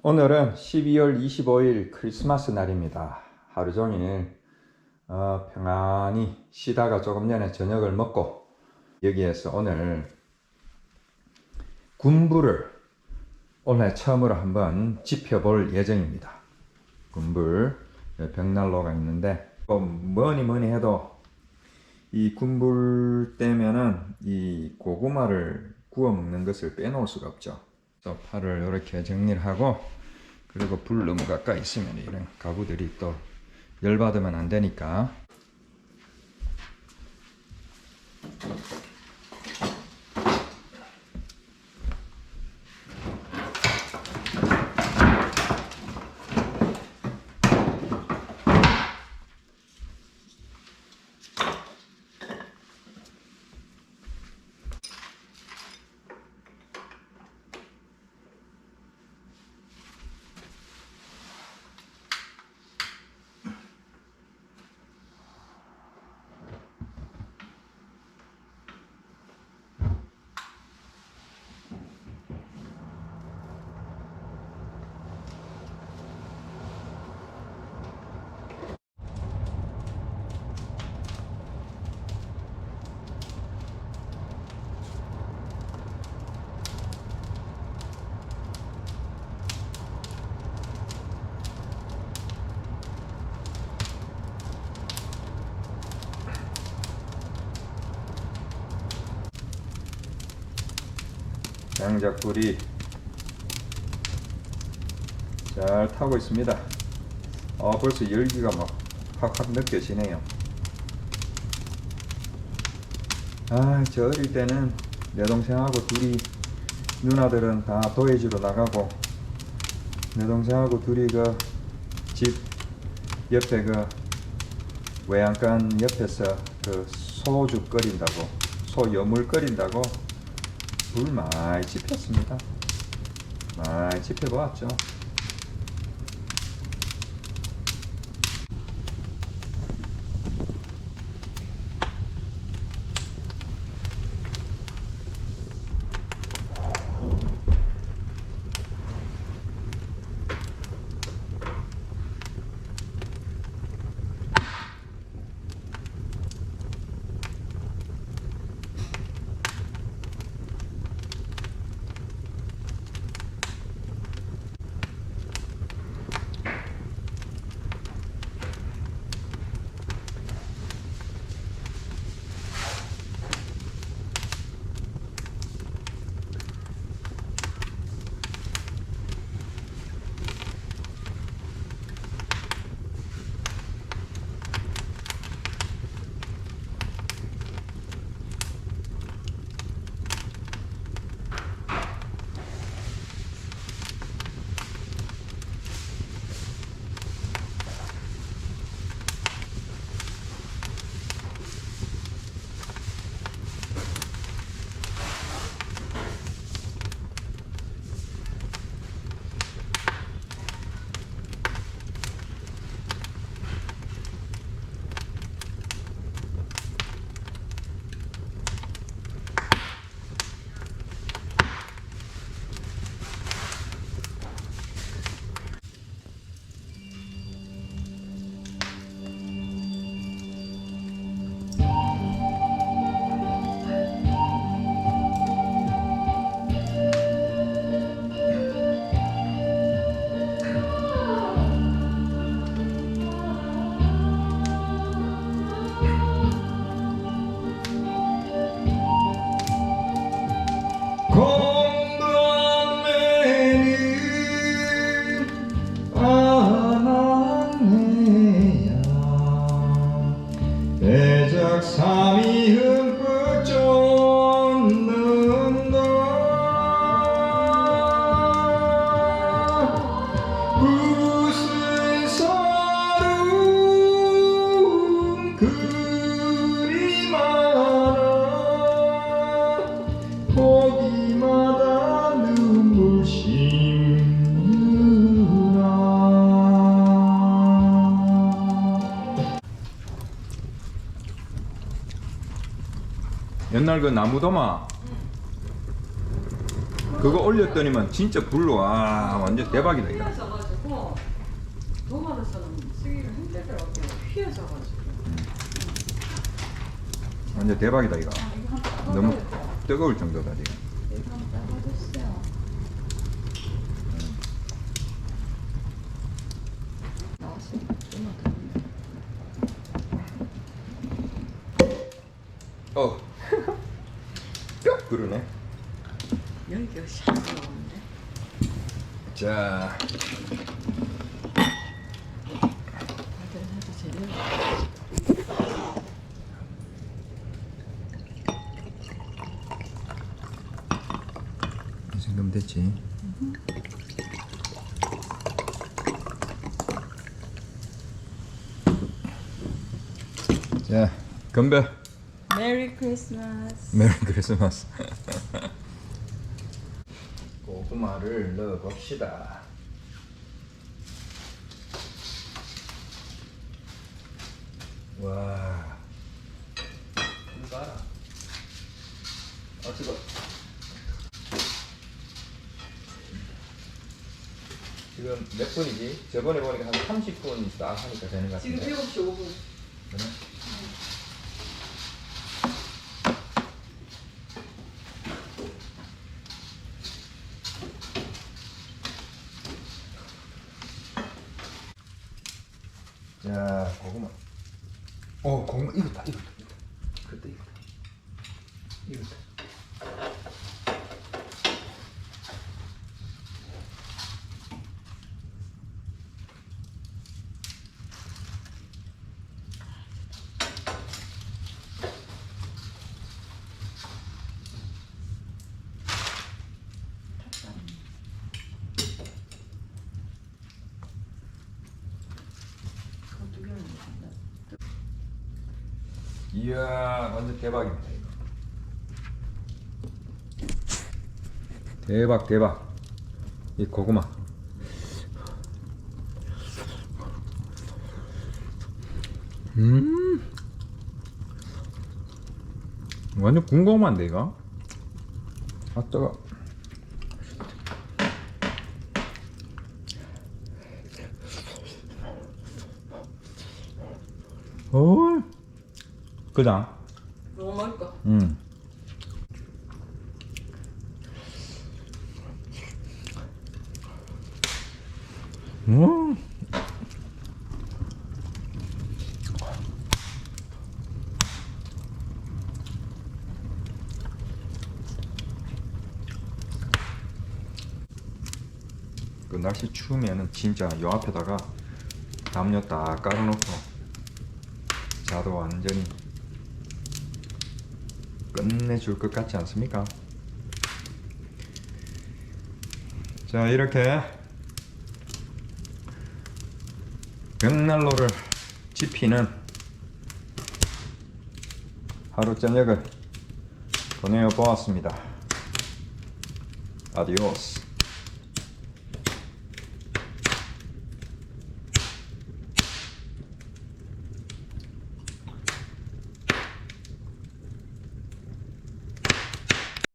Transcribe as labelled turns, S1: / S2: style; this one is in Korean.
S1: 오늘은 12월 25일 크리스마스 날입니다. 하루 종일 평안히 쉬다가 조금 전에 저녁을 먹고 여기에서 오늘 군불을 오늘 처음으로 한번 지펴볼 예정입니다. 군불 벽난로가 있는데 뭐니 해도 이 군불 때면은 이 고구마를 구워 먹는 것을 빼놓을 수가 없죠. 그래서 팔을 이렇게 정리를 하고, 그리고 불 너무 가까이 있으면 이런 가구들이 또 열받으면 안 되니까. 장작불이 잘 타고 있습니다. 벌써 열기가 막 확 느껴지네요. 저 어릴 때는 내 동생하고 둘이, 누나들은 다 도예지로 나가고 내 동생하고 둘이 그 집 옆에 그 외양간 옆에서 그 소죽 끓인다고, 소 여물 끓인다고 불 많이 지폈습니다. 많이 지펴보았죠. 대적삼이 흠뻑 쫓는다. 무슨 서러운 그리 많아. 보기마다 눈물 씹느라. 옛날 그 나무도마 그거 올렸더니만 진짜 불로 와 완전 대박이다 이거.
S2: 휘어져가지고 도마로서는 쓰기가 힘들더라고요. 휘어져가지고.
S1: 완전 대박이다 이거.
S2: 아, 이거 한번
S1: 너무
S2: 따봐야겠다.
S1: 뜨거울 정도다 지금.
S2: 이거 한번 따봐주세요. 나왔어요. 좀만 더.
S1: 뼈 그러네.
S2: 여기가 샥 나오는데.
S1: 자,
S2: 다들 해도 제대로.
S1: 이 정도면 됐지. 자, 건배.
S2: 메리 크리스마스.
S1: 메리 크리스마스. 고구마를 넣어 봅시다. 와, 이거 봐라. 아 뜨거. 지금 몇 분이지? 저번에 보니까 한 30분 딱 하니까 되는 것
S2: 지금
S1: 같은데.
S2: 7시 5분.
S1: 그래? 자, 고구마. 고구마 익었다. 그때 익었다. 이야, 완전 대박입니다 이거. 대박. 이 고구마. 완전 군고구마인데 이거. 아 뜨거. 오, 그장.
S2: 너무 맛있다.
S1: 그 날씨 추우면은 진짜 요 앞에다가 담요 딱 깔아놓고 자도 완전히 끝내줄 것 같지 않습니까? 자, 이렇게 벽난로를 지피는 하루 저녁을 보내어 보았습니다. 아디오스.